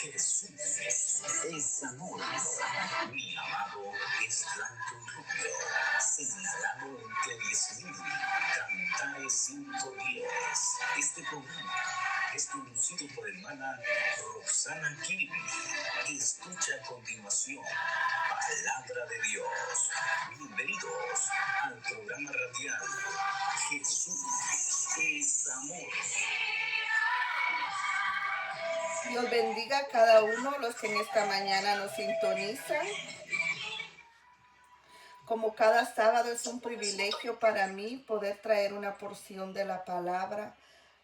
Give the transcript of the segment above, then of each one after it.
Jesús es amor. Mi amado es blanco y rubio, señalado entre 10.000. Cantares 5:10. Este programa es producido por hermana Roxana Kirby. Escucha a continuación Palabra de Dios. Bienvenidos al programa radial Jesús es amor. Dios bendiga a cada uno de los que en esta mañana nos sintonizan. Como cada sábado es un privilegio para mí poder traer una porción de la palabra.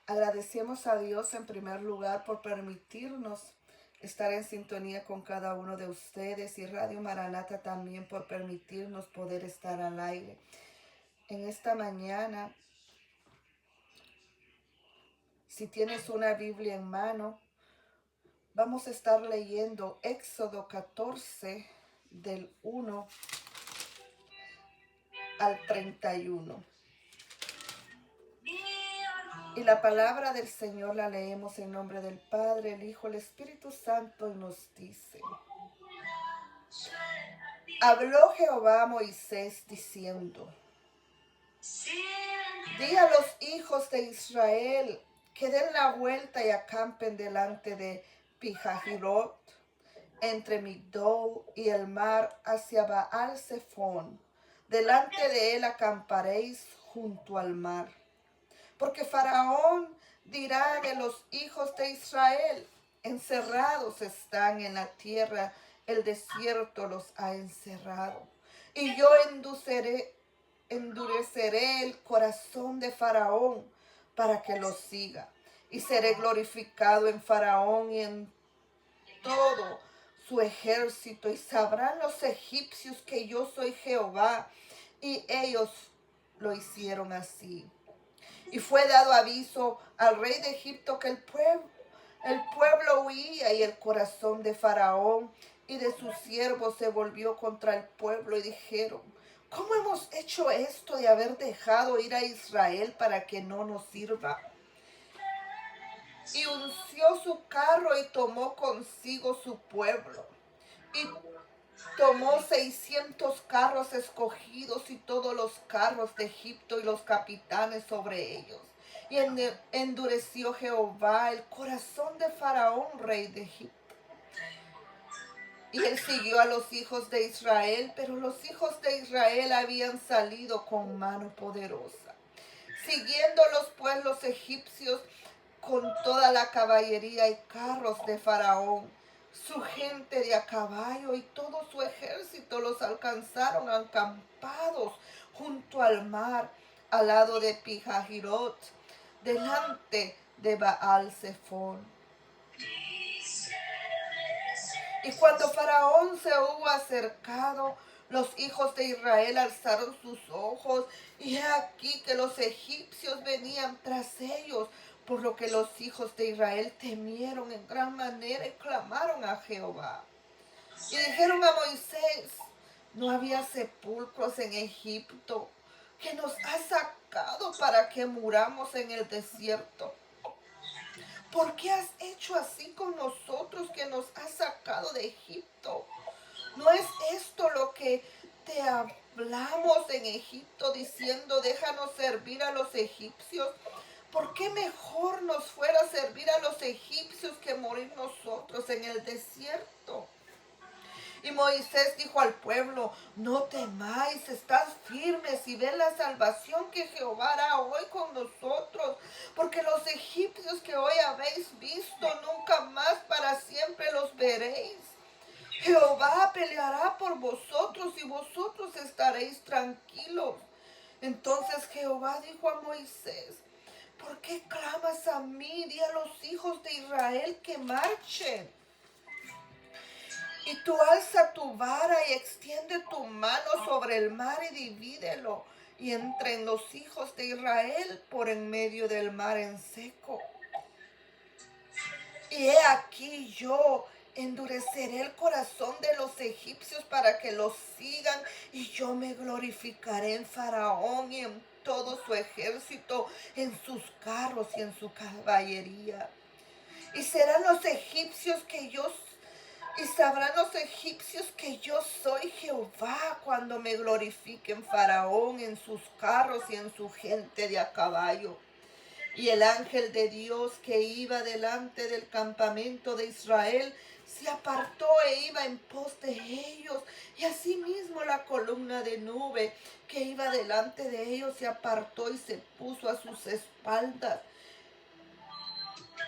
Agradecemos a Dios en primer lugar por permitirnos estar en sintonía con cada uno de ustedes y Radio Maranata también por permitirnos poder estar al aire. En esta mañana, si tienes una Biblia en mano, vamos a estar leyendo Éxodo 14 del 1 al 31. Y la palabra del Señor la leemos en nombre del Padre, el Hijo, el Espíritu Santo y nos dice: Habló Jehová a Moisés diciendo: Di a los hijos de Israel que den la vuelta y acampen delante de Pijahirot, entre Migdol y el mar, hacia Baal-Zephón. Delante de él acamparéis junto al mar. Porque Faraón dirá de los hijos de Israel: encerrados están en la tierra, el desierto los ha encerrado. Y yo endureceré el corazón de Faraón para que los siga. Y seré glorificado en Faraón y en todo su ejército. Y sabrán los egipcios que yo soy Jehová. Y ellos lo hicieron así. Y fue dado aviso al rey de Egipto que el pueblo huía, y el corazón de Faraón y de sus siervos se volvió contra el pueblo y dijeron: ¿Cómo hemos hecho esto de haber dejado ir a Israel para que no nos sirva? Y unció su carro y tomó consigo su pueblo. Y tomó 600 carros escogidos y todos los carros de Egipto y los capitanes sobre ellos. Y endureció Jehová el corazón de Faraón, rey de Egipto. Y él siguió a los hijos de Israel, pero los hijos de Israel habían salido con mano poderosa, siguiéndolos pues los egipcios con toda la caballería y carros de Faraón. Su gente de a caballo y todo su ejército los alcanzaron acampados junto al mar, al lado de Pijahirot, delante de Baal-Zephón. Y cuando Faraón se hubo acercado, los hijos de Israel alzaron sus ojos, y he aquí que los egipcios venían tras ellos, por lo que los hijos de Israel temieron en gran manera y clamaron a Jehová. Y dijeron a Moisés: ¿no había sepulcros en Egipto, que nos ha sacado para que muramos en el desierto? ¿Por qué has hecho así con nosotros, que nos has sacado de Egipto? ¿No es esto lo que te hablamos en Egipto, diciendo: déjanos servir a los egipcios? ¿Por qué mejor nos fuera servir a los egipcios que morir nosotros en el desierto? Y Moisés dijo al pueblo: no temáis, estad firmes y ved la salvación que Jehová hará hoy con nosotros, porque los egipcios que hoy habéis visto, nunca más para siempre los veréis. Jehová peleará por vosotros y vosotros estaréis tranquilos. Entonces Jehová dijo a Moisés: ¿por qué clamas a mí? Di a los hijos de Israel que marchen. Y tú alza tu vara y extiende tu mano sobre el mar y divídelo, y entren los hijos de Israel por en medio del mar en seco. Y he aquí, yo endureceré el corazón de los egipcios para que los sigan, y yo me glorificaré en Faraón y en todo su ejército, en sus carros y en su caballería. Y serán los egipcios que yo Y sabrán los egipcios que yo soy Jehová cuando me glorifiquen Faraón en sus carros y en su gente de a caballo. Y el ángel de Dios que iba delante del campamento de Israel se apartó e iba en pos de ellos. Y asimismo la columna de nube que iba delante de ellos se apartó y se puso a sus espaldas.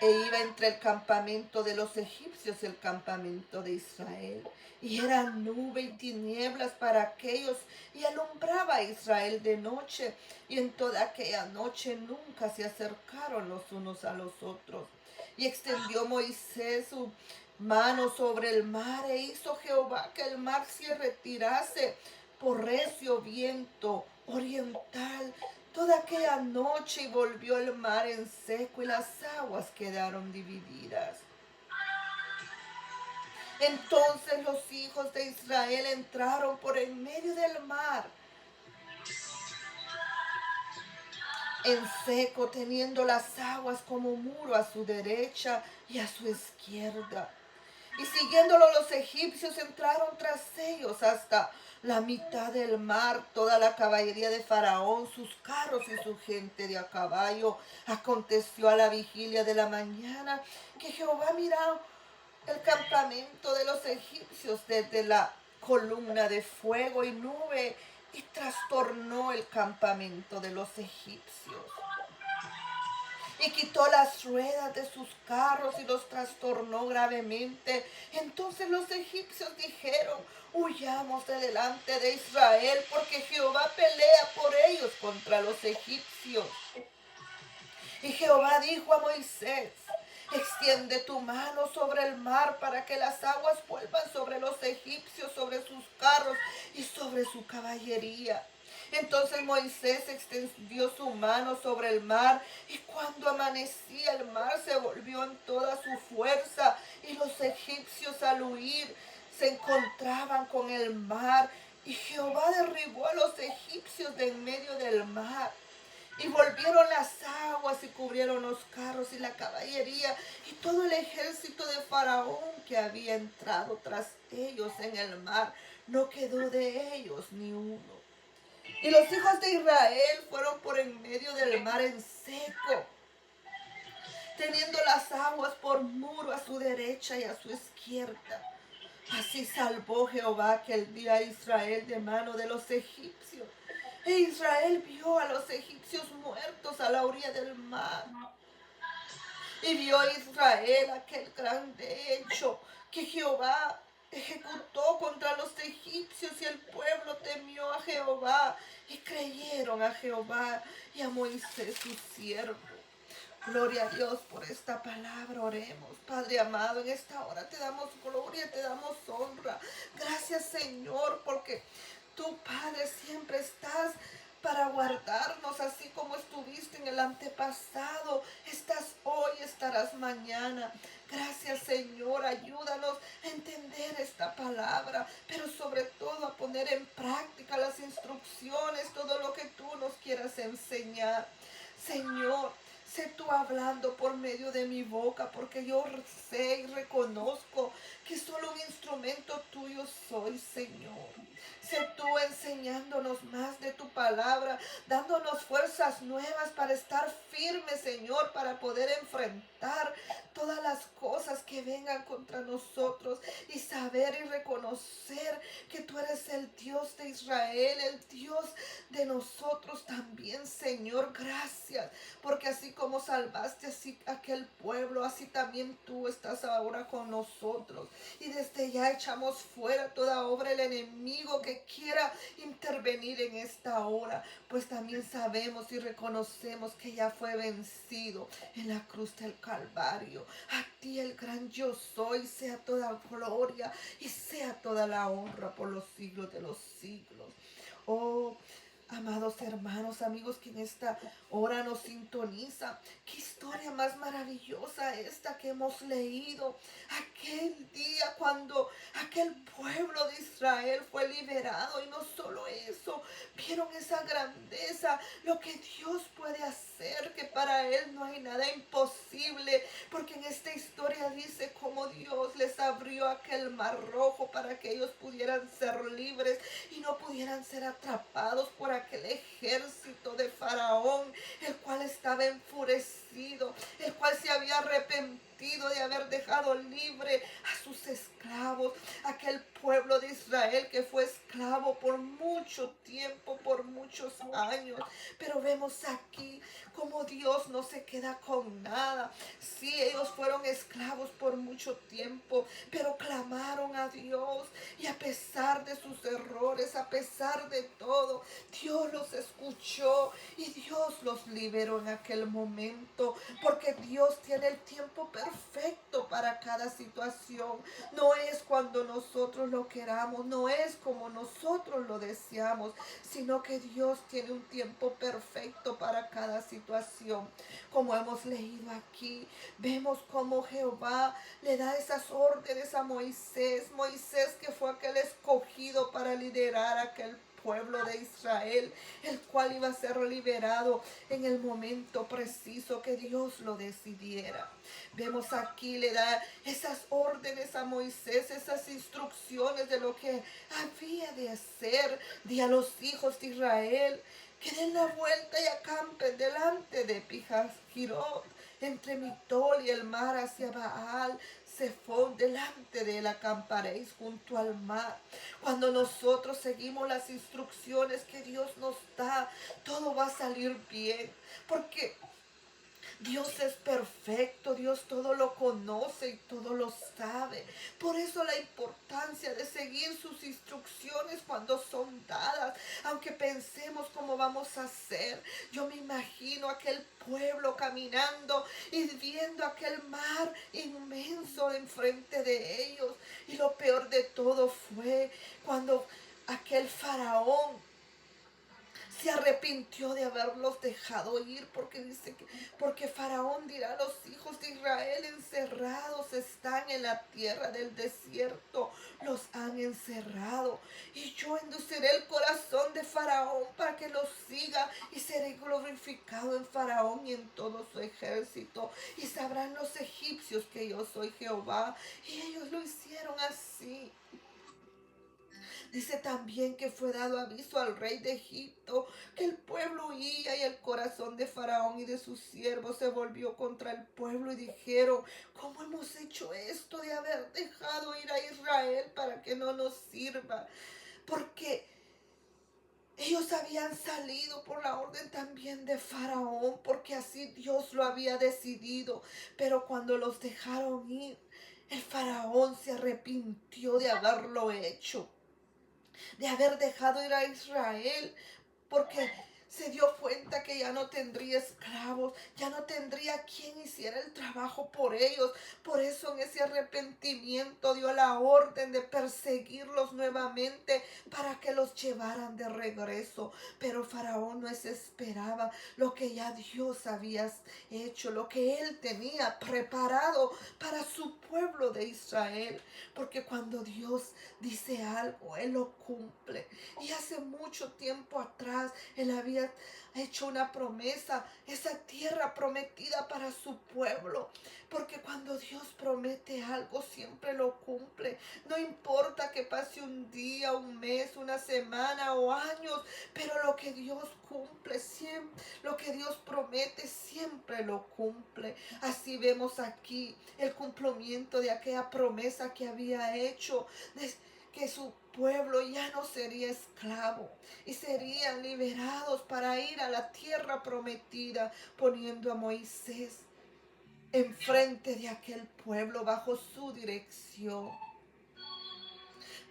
E iba entre el campamento de los egipcios y el campamento de Israel. Y era nube y tinieblas para aquellos, y alumbraba a Israel de noche. Y en toda aquella noche nunca se acercaron los unos a los otros. Y extendió Moisés su mano sobre el mar, e hizo Jehová que el mar se retirase por recio viento oriental toda aquella noche, y volvió el mar en seco y las aguas quedaron divididas. Entonces los hijos de Israel entraron por en medio del mar en seco, teniendo las aguas como muro a su derecha y a su izquierda. Y siguiéndolo los egipcios entraron tras ellos hasta la mitad del mar, toda la caballería de Faraón, sus carros y su gente de a caballo. Aconteció a la vigilia de la mañana que Jehová miró el campamento de los egipcios desde la columna de fuego y nube y trastornó el campamento de los egipcios. Y quitó las ruedas de sus carros y los trastornó gravemente. Entonces los egipcios dijeron: huyamos de delante de Israel, porque Jehová pelea por ellos contra los egipcios. Y Jehová dijo a Moisés: extiende tu mano sobre el mar para que las aguas vuelvan sobre los egipcios, sobre sus carros y sobre su caballería. Entonces Moisés extendió su mano sobre el mar, y cuando amanecía el mar se volvió en toda su fuerza, y los egipcios al huir se encontraban con el mar, y Jehová derribó a los egipcios de en medio del mar. Y volvieron las aguas y cubrieron los carros y la caballería y todo el ejército de Faraón que había entrado tras ellos en el mar. No quedó de ellos ni uno. Y los hijos de Israel fueron por en medio del mar en seco, teniendo las aguas por muro a su derecha y a su izquierda. Así salvó Jehová aquel día a Israel de mano de los egipcios. E Israel vio a los egipcios muertos a la orilla del mar. Y vio Israel aquel grande hecho que Jehová ejecutó contra los egipcios, y el pueblo temió a Jehová y creyeron a Jehová y a Moisés su siervo. Gloria a Dios por esta palabra. Oremos. Padre amado, en esta hora te damos gloria, te damos honra. Gracias, Señor, porque tú, Padre, siempre estás para guardarnos, así como estuviste en el antepasado, estás hoy, estarás mañana. Gracias, Señor, ayúdanos a entender esta palabra, pero sobre todo a poner en práctica las instrucciones, todo lo que tú nos quieras enseñar. Señor, sé tú hablando por medio de mi boca, porque yo sé y reconozco que solo un instrumento tuyo soy, Señor. Sé tú enseñándonos más de tu palabra, dándonos fuerzas nuevas para estar firmes, Señor, para poder enfrentar todas las cosas que vengan contra nosotros, y saber y reconocer que tú eres el Dios de Israel, el Dios de nosotros también, Señor. Gracias, porque así como salvaste a aquel pueblo, así también tú estás ahora con nosotros. Y desde ya echamos fuera toda obra del enemigo que quiera intervenir en esta hora, pues también sabemos y reconocemos que ya fue vencido en la cruz del Calvario. A ti, el gran yo soy, sea toda gloria y sea toda la honra por los siglos de los siglos. Oh, amados hermanos, amigos que en esta hora nos sintonizan, qué historia más maravillosa esta que hemos leído. Aquel día cuando aquel pueblo de Israel fue liberado, y no solo eso, vieron esa grandeza, lo que Dios puede hacer hacer, que para Él no hay nada imposible, porque en esta historia dice cómo Dios les abrió aquel mar rojo para que ellos pudieran ser libres y no pudieran ser atrapados por aquel ejército de Faraón, el cual estaba enfurecido, el cual se había arrepentido de haber dejado libre a sus esclavos, aquel pueblo de Israel que fue esclavo por mucho tiempo, por muchos años. Pero vemos aquí como Dios no se queda con nada. Sí, ellos fueron esclavos por mucho tiempo, pero clamaron a Dios y a pesar de sus errores, a pesar de todo, Dios los escuchó y Dios los liberó en aquel momento, porque Dios tiene el tiempo perfecto para cada situación. No es cuando nosotros lo queramos, no es como nosotros lo deseamos, sino que Dios tiene un tiempo perfecto para cada situación. Como hemos leído aquí, vemos cómo Jehová le da esas órdenes a Moisés. Moisés, que fue aquel escogido para liderar aquel pueblo de Israel, el cual iba a ser liberado en el momento preciso que Dios lo decidiera. Vemos aquí, le da esas órdenes a Moisés, esas instrucciones de lo que había de hacer. Di a los hijos de Israel que den la vuelta y acampen delante de Pijasgirot, entre Mitol y el mar hacia Baal Zephón, delante de él acamparéis junto al mar. Cuando nosotros seguimos las instrucciones que Dios nos da, todo va a salir bien, porque Dios es perfecto, Dios todo lo conoce y todo lo sabe. Por eso la importancia de seguir sus instrucciones cuando son dadas, aunque pensemos cómo vamos a hacer. Yo me imagino aquel pueblo caminando y viendo aquel mar inmenso enfrente de ellos. Y lo peor de todo fue cuando aquel faraón se arrepintió de haberlos dejado ir, porque dice que, porque Faraón dirá: los hijos de Israel encerrados están en la tierra del desierto, los han encerrado, y yo endurceré el corazón de Faraón para que los siga, y seré glorificado en Faraón y en todo su ejército, y sabrán los egipcios que yo soy Jehová. Y ellos lo hicieron así. Dice también que fue dado aviso al rey de Egipto que el pueblo huía, y el corazón de Faraón y de sus siervos se volvió contra el pueblo y dijeron: ¿cómo hemos hecho esto de haber dejado ir a Israel para que no nos sirva? Porque ellos habían salido por la orden también de Faraón, porque así Dios lo había decidido. Pero cuando los dejaron ir, el Faraón se arrepintió de haberlo hecho, de haber dejado ir a Israel, porque se dio cuenta que ya no tendría esclavos, ya no tendría quien hiciera el trabajo por ellos. Por eso en ese arrepentimiento dio la orden de perseguirlos nuevamente para que los llevaran de regreso. Pero Faraón no esperaba lo que ya Dios había hecho, lo que él tenía preparado para su pueblo de Israel. Porque cuando Dios dice algo, Él lo cumple. Y hace mucho tiempo atrás Él había hecho una promesa, esa tierra prometida para su pueblo. Porque cuando Dios promete algo, siempre lo cumple. No importa que pase un día, un mes, una semana o años, pero lo que Dios cumple siempre, lo que Dios promete siempre lo cumple. Así vemos aquí el cumplimiento de aquella promesa que había hecho, de que su pueblo ya no sería esclavo y serían liberados para ir a la tierra prometida, poniendo a Moisés enfrente de aquel pueblo bajo su dirección.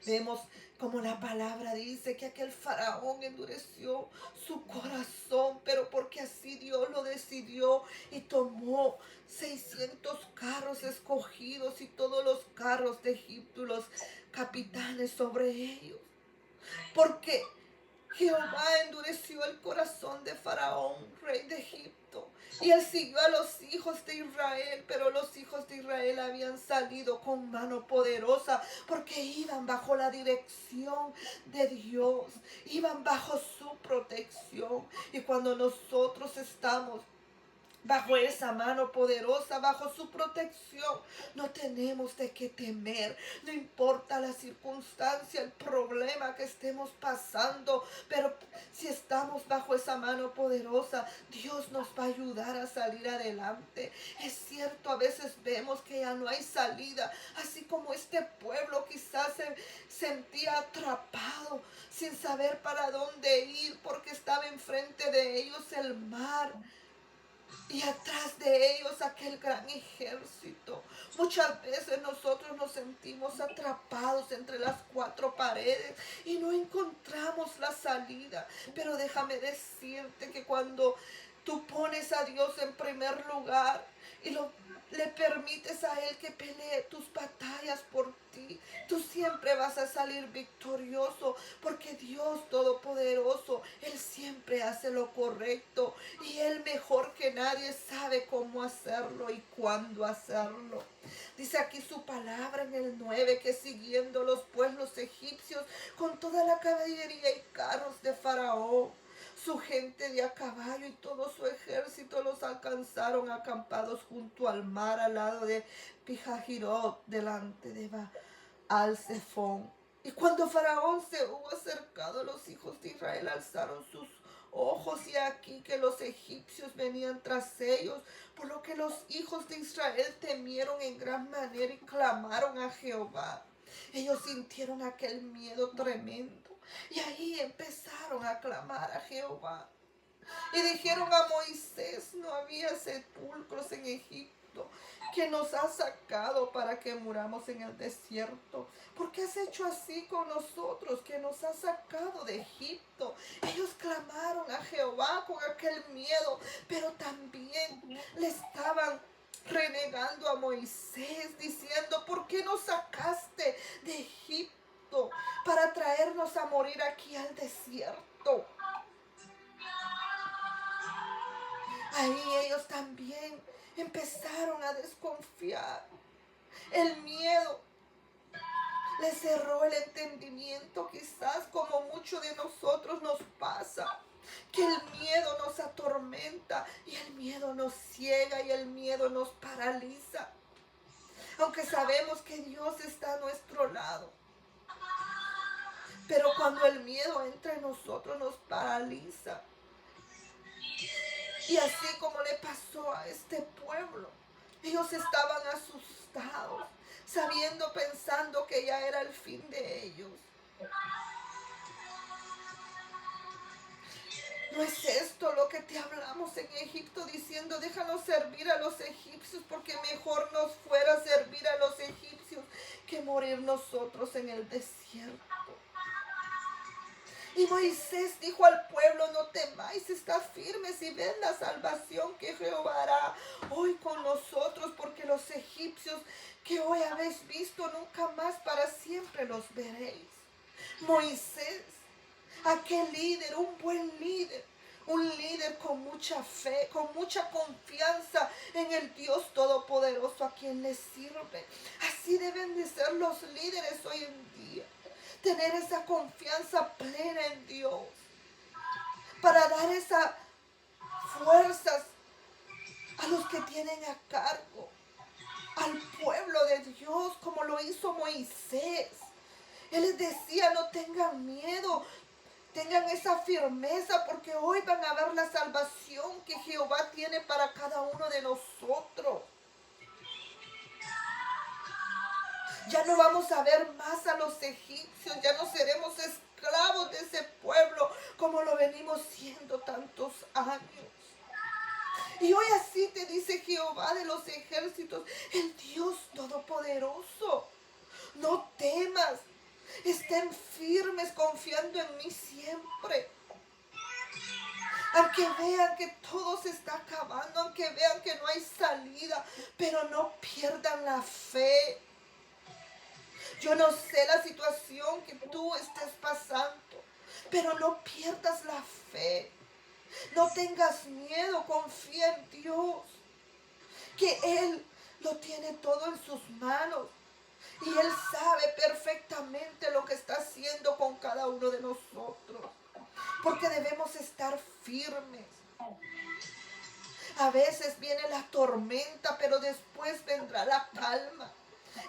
Vemos como la palabra dice que aquel faraón endureció su corazón, pero porque así Dios lo decidió, y tomó 600 carros escogidos y todos los carros de Egipto, los capitanes sobre ellos. Porque Jehová endureció el corazón de Faraón, rey de Egipto, y él siguió a los hijos de Israel, pero los hijos de Israel habían salido con mano poderosa, porque iban bajo la dirección de Dios, iban bajo su protección. Y cuando nosotros estamos bajo esa mano poderosa, bajo su protección. No tenemos de qué temer, no importa la circunstancia, el problema que estemos pasando, pero si estamos bajo esa mano poderosa, Dios nos va a ayudar a salir adelante. Es cierto, a veces vemos que ya no hay salida, así como este pueblo quizás se sentía atrapado, sin saber para dónde ir, porque estaba enfrente de ellos el mar y atrás de ellos aquel gran ejército. Muchas veces nosotros nos sentimos atrapados entre las cuatro paredes y no encontramos la salida. Pero déjame decirte que cuando tú pones a Dios en primer lugar y le permites a Él que pelee tus batallas por ti, tú siempre vas a salir victorioso, porque Dios Todopoderoso, Él siempre hace lo correcto y Él mejor que nadie sabe cómo hacerlo y cuándo hacerlo. Dice aquí su palabra en el 9 que siguiendo los pueblos egipcios con toda la caballería y carros de Faraón, su gente de a caballo y todo su ejército los alcanzaron acampados junto al mar al lado de Pijajirot, delante de Baal-Zephón. Y cuando Faraón se hubo acercado, los hijos de Israel alzaron sus ojos y aquí que los egipcios venían tras ellos, por lo que los hijos de Israel temieron en gran manera y clamaron a Jehová. Ellos sintieron aquel miedo tremendo y ahí empezaron a clamar a Jehová. Y dijeron a Moisés, no había sepulcros en Egipto, que nos has sacado para que muramos en el desierto. ¿Por qué has hecho así con nosotros, que nos has sacado de Egipto? Ellos clamaron a Jehová con aquel miedo, pero también le estaban renegando a Moisés, diciendo, ¿por qué nos sacaste de Egipto para traernos a morir aquí al desierto? Ahí ellos también empezaron a desconfiar. El miedo les cerró el entendimiento, quizás como mucho de nosotros nos pasa, que el miedo nos atormenta y el miedo nos ciega y el miedo nos paraliza. Aunque sabemos que Dios está a nuestro lado, pero cuando el miedo entra en nosotros nos paraliza. Y así como le pasó a este pueblo, ellos estaban asustados, sabiendo, pensando que ya era el fin de ellos. ¿No es esto lo que te hablamos en Egipto diciendo, déjanos servir a los egipcios, porque mejor nos fuera servir a los egipcios que morir nosotros en el desierto? Y Moisés dijo al pueblo, no temáis, estad firmes y ved la salvación que Jehová hará hoy con nosotros, porque los egipcios que hoy habéis visto, nunca más para siempre los veréis. Moisés, aquel líder, un buen líder, un líder con mucha fe, con mucha confianza en el Dios Todopoderoso a quien le sirve. Así deben de ser los líderes hoy en día. Tener esa confianza plena en Dios para dar esas fuerzas a los que tienen a cargo, al pueblo de Dios, como lo hizo Moisés. Él les decía, no tengan miedo, tengan esa firmeza, porque hoy van a ver la salvación que Jehová tiene para cada uno de nosotros. Ya no vamos a ver más a los egipcios, ya no seremos esclavos de ese pueblo como lo venimos siendo tantos años. Y hoy así te dice Jehová de los ejércitos, el Dios Todopoderoso. No temas, estén firmes confiando en mí siempre. Aunque vean que todo se está acabando, aunque vean que no hay salida, pero no pierdan la fe. Yo no sé la situación que tú estés pasando, pero no pierdas la fe. No tengas miedo, confía en Dios, que Él lo tiene todo en sus manos. Y Él sabe perfectamente lo que está haciendo con cada uno de nosotros. Porque debemos estar firmes. A veces viene la tormenta, pero después vendrá la calma.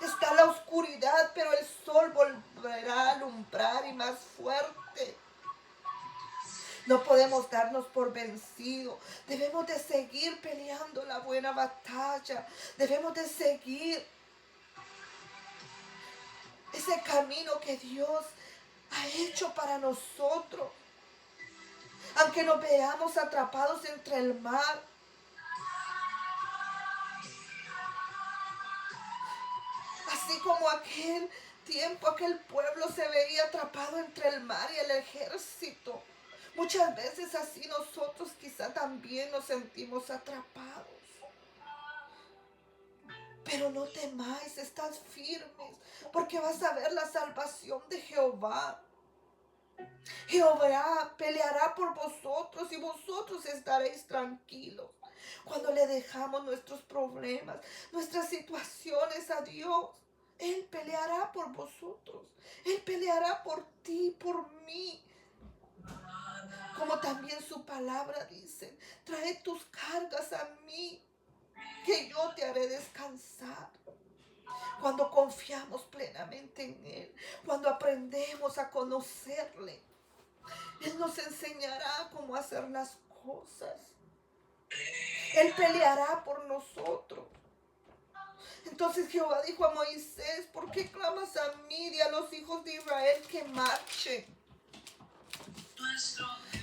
Está la oscuridad, pero el sol volverá a alumbrar y más fuerte. No podemos darnos por vencidos. Debemos de seguir peleando la buena batalla. Debemos de seguir ese camino que Dios ha hecho para nosotros. Aunque nos veamos atrapados entre el mar, así como aquel tiempo, aquel pueblo se veía atrapado entre el mar y el ejército. Muchas veces así nosotros quizá también nos sentimos atrapados. Pero no temáis, estás firmes, porque vas a ver la salvación de Jehová. Jehová peleará por vosotros y vosotros estaréis tranquilos. Cuando le dejamos nuestros problemas, nuestras situaciones a Dios, Él peleará por vosotros. Él peleará por ti, por mí. Como también su palabra dice, trae tus cargas a mí, que yo te haré descansar. Cuando confiamos plenamente en Él, cuando aprendemos a conocerle, Él nos enseñará cómo hacer las cosas. Él peleará por nosotros. Entonces Jehová dijo a Moisés, ¿por qué clamas a mí y a los hijos de Israel que marchen?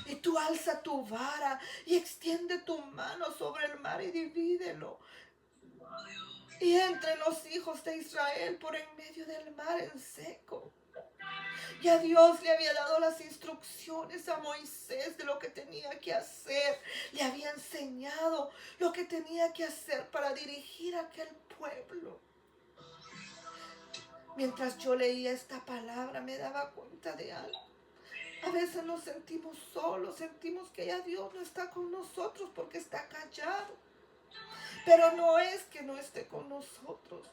Y tú alza tu vara y extiende tu mano sobre el mar y divídelo. Y entre los hijos de Israel por en medio del mar en seco. Ya Dios le había dado las instrucciones a Moisés de lo que tenía que hacer. Le había enseñado lo que tenía que hacer para dirigir a aquel pueblo. Mientras yo leía esta palabra me daba cuenta de algo. A veces nos sentimos solos, sentimos que ya Dios no está con nosotros porque está callado. Pero no es que no esté con nosotros,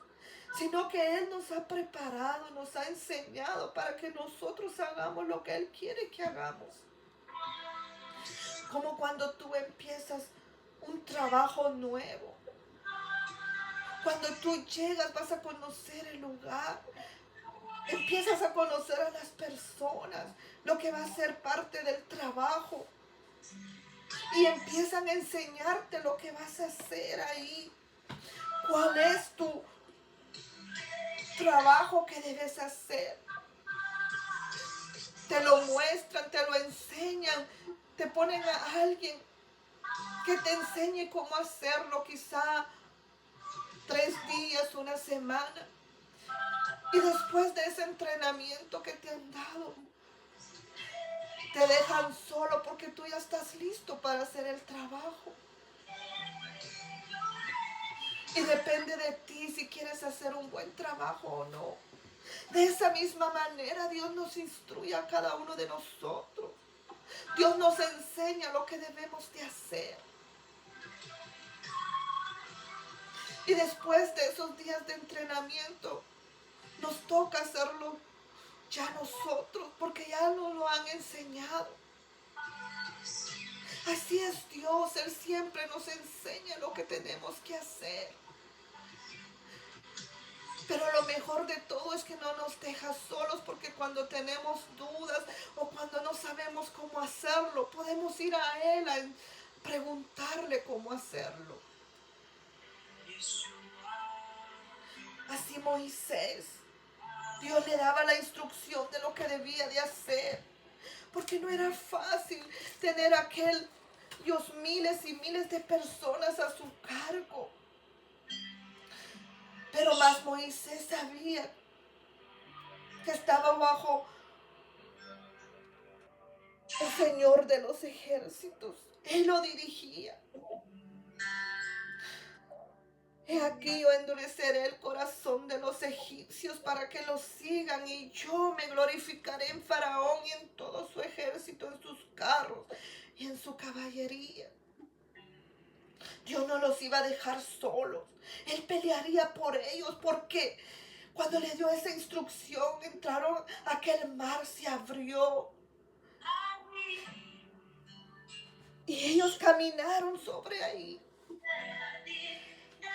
sino que Él nos ha preparado, nos ha enseñado para que nosotros hagamos lo que Él quiere que hagamos. Como cuando tú empiezas un trabajo nuevo. Cuando tú llegas vas a conocer el lugar. Empiezas a conocer a las personas, lo que va a ser parte del trabajo. Y empiezan a enseñarte lo que vas a hacer ahí. ¿Cuál es tu trabajo que debes hacer? Te lo muestran, te lo enseñan, te ponen a alguien que te enseñe cómo hacerlo, quizá 3 días, una semana. Y después de ese entrenamiento que te han dado, te dejan solo porque tú ya estás listo para hacer el trabajo. Y depende de ti si quieres hacer un buen trabajo o no. De esa misma manera Dios nos instruye a cada uno de nosotros. Dios nos enseña lo que debemos de hacer. Y después de esos días de entrenamiento, nos toca hacerlo ya nosotros, porque ya nos lo han enseñado. Así es Dios, Él siempre nos enseña lo que tenemos que hacer. Pero lo mejor de todo es que no nos deja solos, porque cuando tenemos dudas o cuando no sabemos cómo hacerlo, podemos ir a Él a preguntarle cómo hacerlo. Así Moisés, Dios le daba la instrucción de lo que debía de hacer, porque no era fácil tener aquellos miles y miles de personas a su cargo. Pero más Moisés sabía que estaba bajo el Señor de los ejércitos. Él lo dirigía. He aquí yo endureceré el corazón de los egipcios para que los sigan, y yo me glorificaré en Faraón y en todo su ejército, en sus carros y en su caballería. Dios no los iba a dejar solos. Él pelearía por ellos, porque cuando le dio esa instrucción, entraron, aquel mar se abrió. Y ellos caminaron sobre ahí.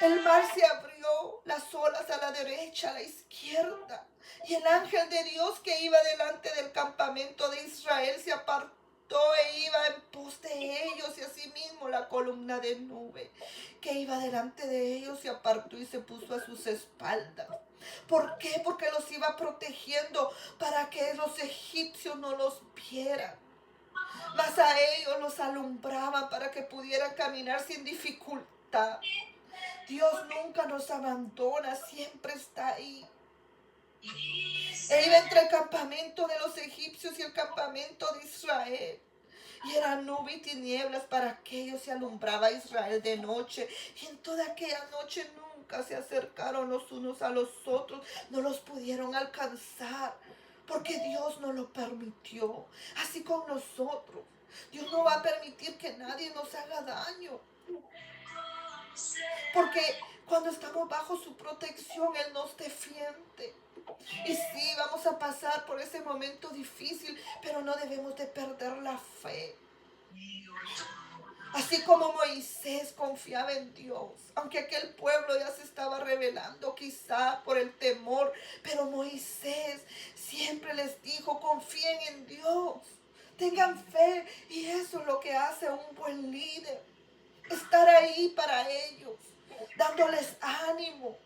El mar se abrió, las olas a la derecha, a la izquierda. Y el ángel de Dios que iba delante del campamento de Israel se apartó e iba en pos de ellos. Y asimismo la columna de nube que iba delante de ellos se apartó y se puso a sus espaldas. ¿Por qué? Porque los iba protegiendo para que los egipcios no los vieran. Mas a ellos los alumbraban para que pudieran caminar sin dificultad. Dios nunca nos abandona, siempre está ahí. Él iba entre el campamento de los egipcios y el campamento de Israel. Y era nube y tinieblas para aquellos, se alumbraba a Israel de noche. Y en toda aquella noche nunca se acercaron los unos a los otros, no los pudieron alcanzar, porque Dios no lo permitió. Así con nosotros, Dios no va a permitir que nadie nos haga daño. Porque cuando estamos bajo su protección, Él nos defiende. Y sí, vamos a pasar por ese momento difícil, pero no debemos de perder la fe. Así como Moisés confiaba en Dios, aunque aquel pueblo ya se estaba rebelando quizá por el temor, pero Moisés siempre les dijo: confíen en Dios, tengan fe. Y eso es lo que hace un buen líder, estar ahí para ellos, dándoles ánimo,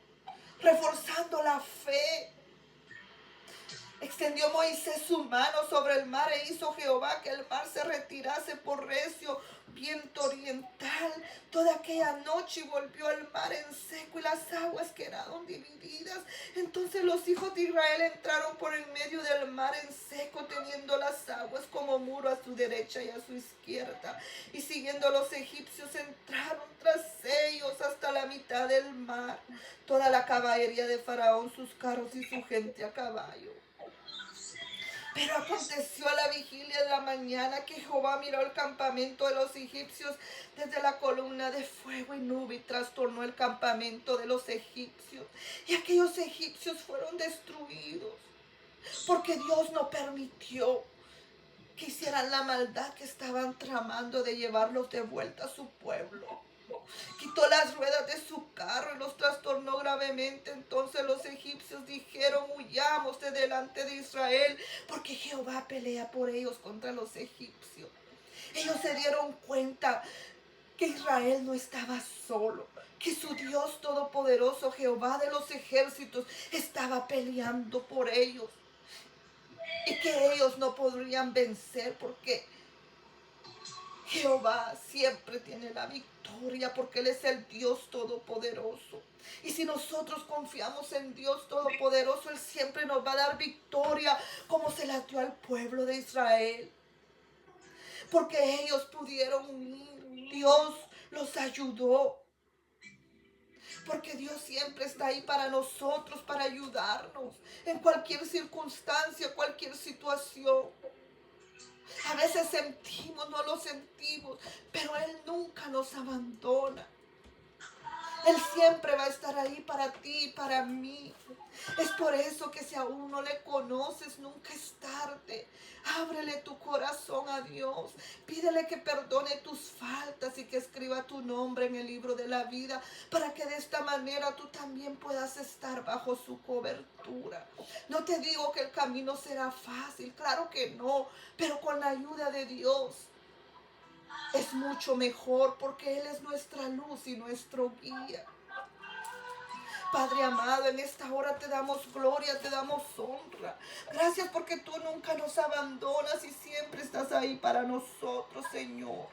reforzando la fe. Extendió Moisés su mano sobre el mar e hizo Jehová que el mar se retirase por recio viento oriental toda aquella noche, y volvió el mar en seco y las aguas quedaron divididas. Entonces los hijos de Israel entraron por el medio del mar en seco, teniendo las aguas como muro a su derecha y a su izquierda. Y siguiendo a los egipcios entraron tras ellos hasta la mitad del mar, toda la caballería de Faraón, sus carros y su gente a caballo. Pero aconteció a la vigilia de la mañana que Jehová miró el campamento de los egipcios desde la columna de fuego y nube, y trastornó el campamento de los egipcios. Y aquellos egipcios fueron destruidos, porque Dios no permitió que hicieran la maldad que estaban tramando de llevarlos de vuelta a su pueblo. Quitó las ruedas de su carro y los trastornó gravemente. Entonces los egipcios dijeron: huyamos de delante de Israel, porque Jehová pelea por ellos contra los egipcios. Ellos se dieron cuenta que Israel no estaba solo, que su Dios todopoderoso, Jehová de los ejércitos, estaba peleando por ellos, y que ellos no podrían vencer, porque Jehová siempre tiene la victoria, porque Él es el Dios todopoderoso. Y si nosotros confiamos en Dios todopoderoso, Él siempre nos va a dar victoria, como se la dio al pueblo de Israel. Porque ellos pudieron huir, Dios los ayudó. Porque Dios siempre está ahí para nosotros, para ayudarnos en cualquier circunstancia, cualquier situación. A veces sentimos, no lo sentimos, pero Él nunca nos abandona. Él siempre va a estar ahí para ti y para mí. Es por eso que si aún no le conoces, nunca es tarde. Ábrele tu corazón a Dios. Pídele que perdone tus faltas y que escriba tu nombre en el libro de la vida, para que de esta manera tú también puedas estar bajo su cobertura. No te digo que el camino será fácil, claro que no, pero con la ayuda de Dios es mucho mejor, porque Él es nuestra luz y nuestro guía. Padre amado, en esta hora te damos gloria, te damos honra. Gracias porque tú nunca nos abandonas y siempre estás ahí para nosotros, Señor.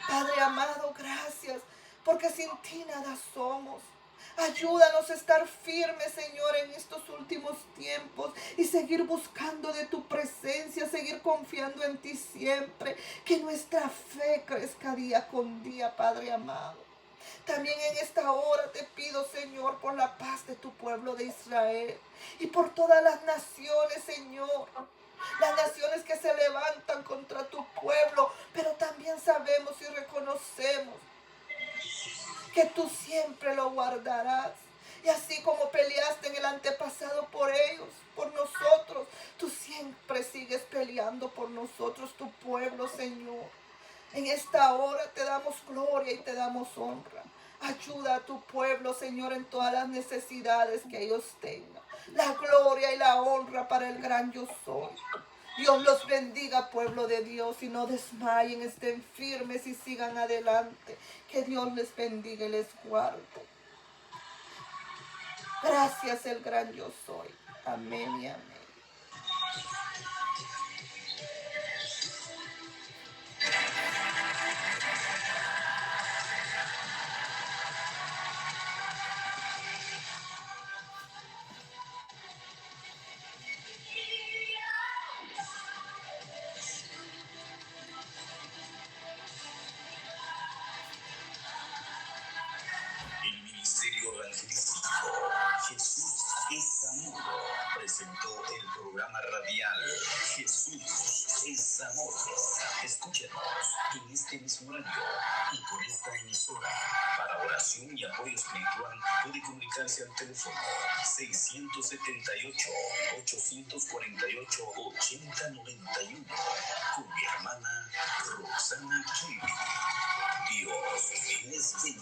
Padre amado, gracias porque sin ti nada somos. Ayúdanos a estar firmes, Señor, en estos últimos tiempos y seguir buscando de tu presencia, seguir confiando en ti siempre. Que nuestra fe crezca día con día, Padre amado. También en esta hora te pido, Señor, por la paz de tu pueblo de Israel y por todas las naciones, Señor. Las naciones que se levantan contra tu pueblo, pero también sabemos y reconocemos que tú siempre lo guardarás. Y así como peleaste en el antepasado por ellos, por nosotros, tú siempre sigues peleando por nosotros, tu pueblo, Señor. En esta hora te damos gloria y te damos honra. Ayuda a tu pueblo, Señor, en todas las necesidades que ellos tengan. La gloria y la honra para el gran yo soy. Dios los bendiga, pueblo de Dios, y no desmayen, estén firmes y sigan adelante. Que Dios les bendiga y les guarde. Gracias, el gran yo soy. Amén y amén. El Ministerio Evangelístico Jesús es Amor presentó el programa radial Jesús es Amor. Escúchenos en este mismo horario y por esta emisora. Para oración y apoyo espiritual puede comunicarse al teléfono 678-848-8091 con mi hermana Roxana Kelly. Dios les bendiga.